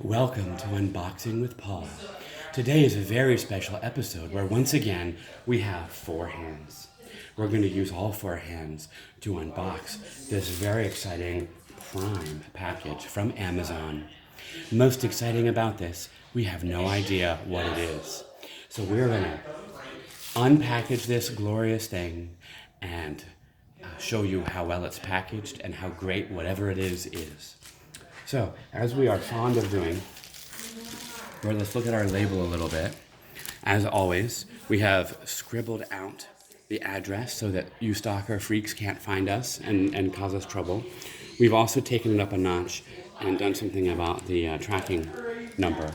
Welcome to Unboxing with Paul. Today is a very special episode where once again we have four hands. We're going to use all four hands to unbox this very exciting Prime package from Amazon. Most exciting about this, we have no idea what it is. So we're going to unpackage this glorious thing and show you how well it's packaged and how great whatever it is. So, as we are fond of doing, let's look at our label a little bit. As always, we have scribbled out the address so that you stalker freaks can't find us and cause us trouble. We've also taken it up a notch and done something about the tracking number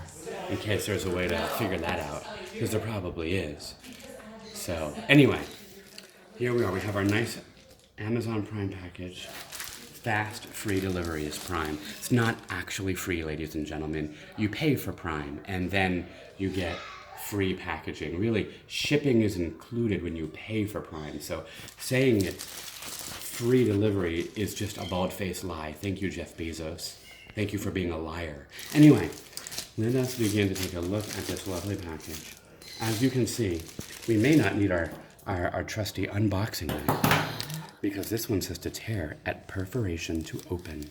in case there's a way to figure that out, because there probably is. So, anyway, here we are. We have our nice Amazon Prime package. Fast, free delivery is Prime. It's not actually free, ladies and gentlemen. You pay for Prime, and then you get free packaging. Really, shipping is included when you pay for Prime. So saying it's free delivery is just a bald-faced lie. Thank you, Jeff Bezos. Thank you for being a liar. Anyway, let us begin to take a look at this lovely package. As you can see, we may not need our trusty unboxing knife, because this one says to tear at perforation to open.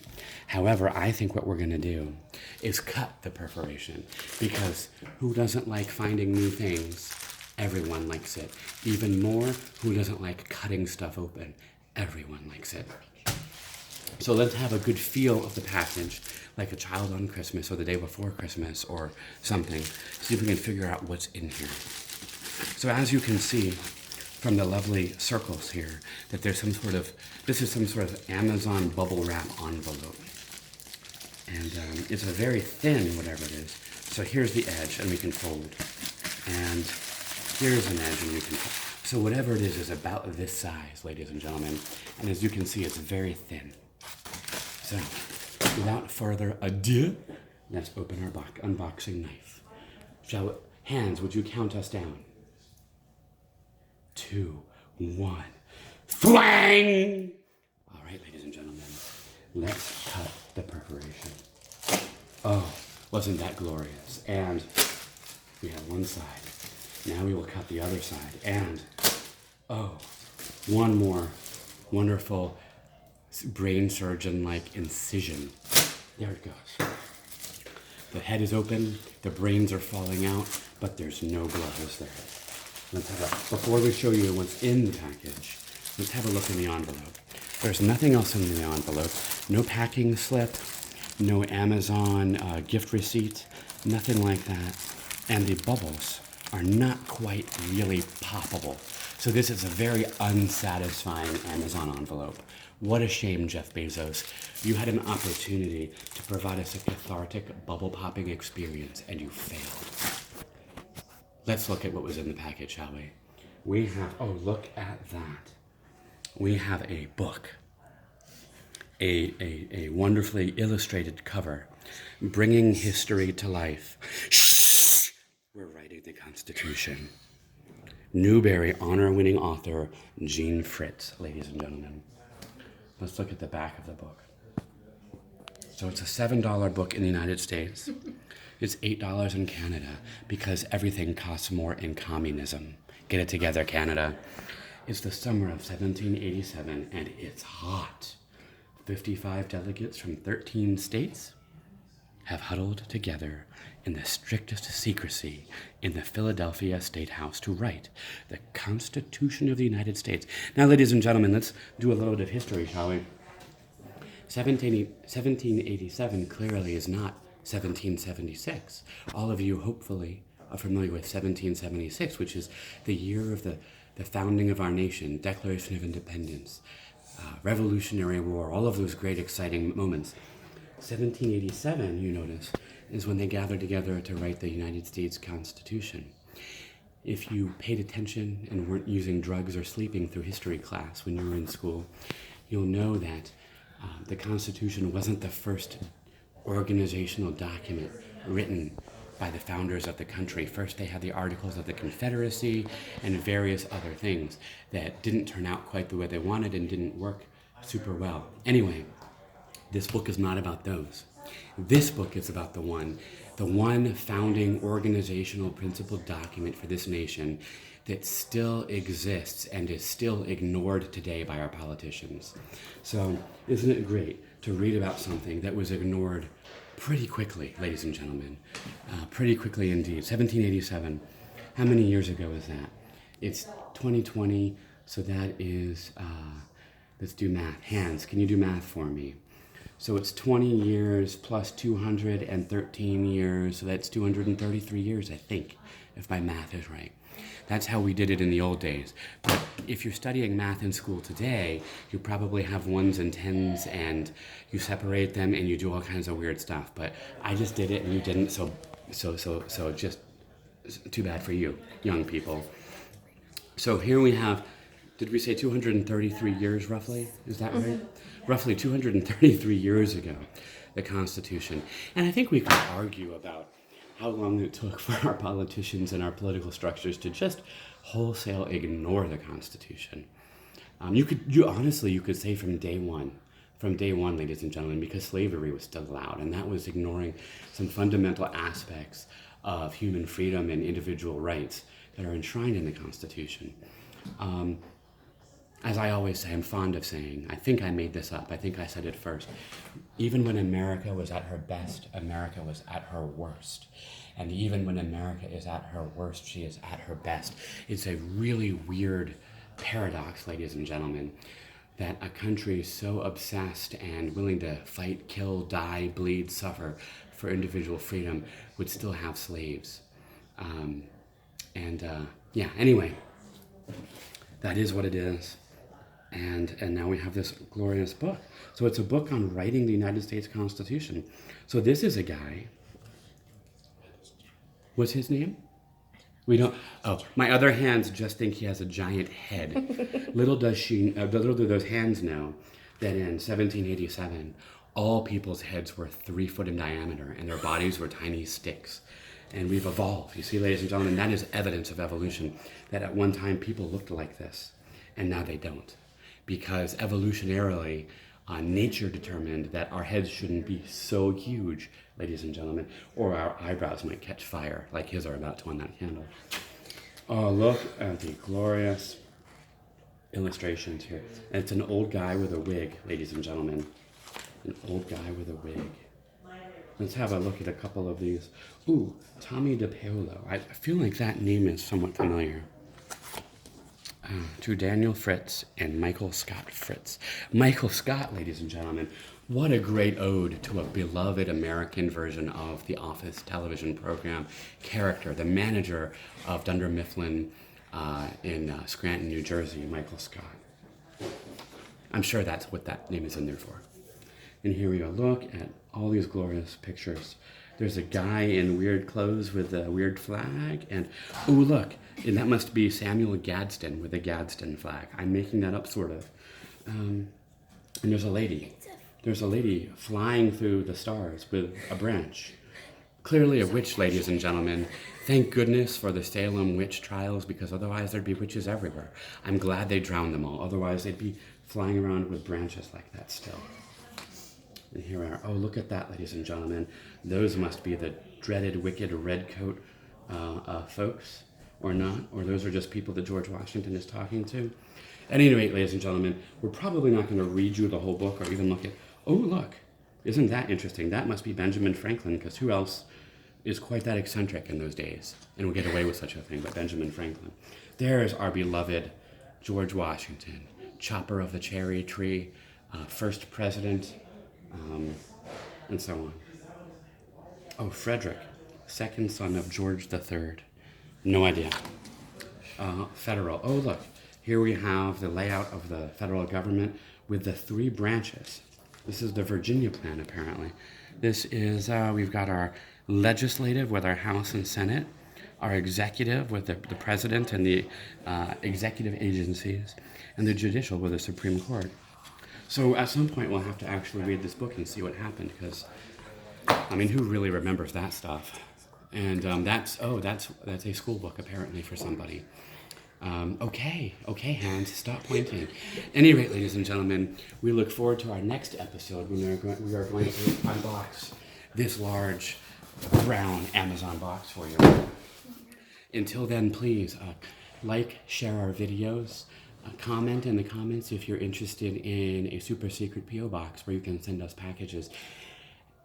However, I think what we're going to do is cut the perforation, because who doesn't like finding new things? Everyone likes it. Even more, who doesn't like cutting stuff open? Everyone likes it. So let's have a good feel of the package, like a child on Christmas or the day before Christmas or something. See if we can figure out what's in here. So as you can see from the lovely circles here, that there's this is some sort of Amazon bubble wrap envelope. And it's a very thin, whatever it is. So here's the edge, and we can fold. And here's an edge, and we can fold. So whatever it is about this size, ladies and gentlemen. And as you can see, it's very thin. So without further ado, let's open our unboxing knife. Hands, would you count us down? 2, 1, flang! All right, ladies and gentlemen, let's cut the perforation. Oh, wasn't that glorious? And we have one side. Now we will cut the other side. And, oh, one more wonderful brain surgeon-like incision. There it goes. The head is open, the brains are falling out, but there's no blood, is there? Before we show you what's in the package, let's have a look in the envelope. There's nothing else in the envelope. No packing slip, no Amazon gift receipt, nothing like that. And the bubbles are not quite really poppable. So this is a very unsatisfying Amazon envelope. What a shame, Jeff Bezos. You had an opportunity to provide us a cathartic bubble popping experience, and you failed. Let's look at what was in the package, shall we? We have, oh, look at that. We have a book, a wonderfully illustrated cover, bringing history to life. Shh! We're writing the Constitution. Newbery honor-winning author Jean Fritz, ladies and gentlemen. Let's look at the back of the book. So it's a $7 book in the United States. It's $8 in Canada, because everything costs more in communism. Get it together, Canada. It's the summer of 1787, and it's hot. 55 delegates from 13 states have huddled together in the strictest secrecy in the Philadelphia State House to write the Constitution of the United States. Now, ladies and gentlemen, let's do a little bit of history, shall we? 1787 clearly is not 1776. All of you hopefully are familiar with 1776, which is the year of the founding of our nation, Declaration of Independence, Revolutionary War, all of those great exciting moments. 1787, you notice, is when they gathered together to write the United States Constitution. If you paid attention and weren't using drugs or sleeping through history class when you were in school, you'll know that the Constitution wasn't the first organizational document written by the founders of the country. First, they had the Articles of the Confederacy and various other things that didn't turn out quite the way they wanted and didn't work super well. Anyway, this book is not about those. This book is about the one founding organizational principle document for this nation that still exists and is still ignored today by our politicians. So isn't it great to read about something that was ignored pretty quickly, ladies and gentlemen? Pretty quickly indeed. 1787. How many years ago is that? It's 2020, so that is, let's do math. Hands, can you do math for me? So it's 20 years plus 213 years, so that's 233 years, I think, if my math is right. That's how we did it in the old days. But if you're studying math in school today, you probably have ones and tens, and you separate them, and you do all kinds of weird stuff. But I just did it, and you didn't, so just too bad for you, young people. So here we have, did we say 233 years roughly? Is that right? Roughly 233 years ago, the Constitution. And I think we could argue about how long it took for our politicians and our political structures to just wholesale ignore the Constitution. You could say from day one, ladies and gentlemen, because slavery was still allowed, and that was ignoring some fundamental aspects of human freedom and individual rights that are enshrined in the Constitution. As I always say, I'm fond of saying, I think I made this up, I think I said it first, even when America was at her best, America was at her worst. And even when America is at her worst, she is at her best. It's a really weird paradox, ladies and gentlemen, that a country so obsessed and willing to fight, kill, die, bleed, suffer for individual freedom would still have slaves. Anyway, that is what it is. And now we have this glorious book. So it's a book on writing the United States Constitution. So this is a guy. What's his name? We don't. Oh, my other hands just think he has a giant head. Little do those hands know that in 1787, all people's heads were 3 foot in diameter, and their bodies were tiny sticks. And we've evolved. You see, ladies and gentlemen, that is evidence of evolution. That at one time people looked like this, and now they don't. Because evolutionarily, nature determined that our heads shouldn't be so huge, ladies and gentlemen, or our eyebrows might catch fire, like his are about to on that candle. Oh, look at the glorious illustrations here. And it's an old guy with a wig, ladies and gentlemen. An old guy with a wig. Let's have a look at a couple of these. Ooh, Tommy DePaolo. I feel like that name is somewhat familiar. To Daniel Fritz and Michael Scott Fritz. Michael Scott, ladies and gentlemen, what a great ode to a beloved American version of the Office television program character, the manager of Dunder Mifflin in Scranton, New Jersey, Michael Scott. I'm sure that's what that name is in there for. And here we go. Look at all these glorious pictures. There's a guy in weird clothes with a weird flag, and oh look, and that must be Samuel Gadsden with a Gadsden flag. I'm making that up, sort of. And there's a lady. There's a lady flying through the stars with a branch. Clearly a witch, ladies and gentlemen. Thank goodness for the Salem witch trials, because otherwise there'd be witches everywhere. I'm glad they drowned them all. Otherwise they'd be flying around with branches like that still. And here we are. Oh, look at that, ladies and gentlemen. Those must be the dreaded, wicked redcoat folks, or not. Or those are just people that George Washington is talking to. At any rate, ladies and gentlemen, we're probably not going to read you the whole book or even look at, oh, look, isn't that interesting? That must be Benjamin Franklin, because who else is quite that eccentric in those days and would get away with such a thing but Benjamin Franklin. There's our beloved George Washington, chopper of the cherry tree, first president, and so on. Oh, Frederick, second son of George III. No idea. Federal. Oh, look. Here we have the layout of the federal government with the 3 branches. This is the Virginia plan, apparently. This is, we've got our legislative with our House and Senate, our executive with the president and the executive agencies, and the judicial with the Supreme Court. So at some point we'll have to actually read this book and see what happened, because, I mean, who really remembers that stuff? And that's a school book apparently for somebody. Okay, Hans, stop pointing. At any rate, ladies and gentlemen, we look forward to our next episode when we are going to unbox this large brown Amazon box for you. Until then, please like, share our videos, comment in the comments if you're interested in a super secret P.O. box where you can send us packages.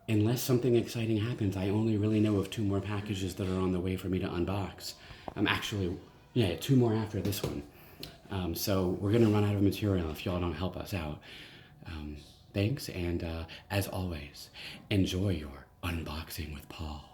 Unless something exciting happens, I only really know of 2 more packages that are on the way for me to unbox. Actually, yeah, 2 more after this one. So we're gonna run out of material if y'all don't help us out. Thanks, and as always, enjoy your unboxing with Paul.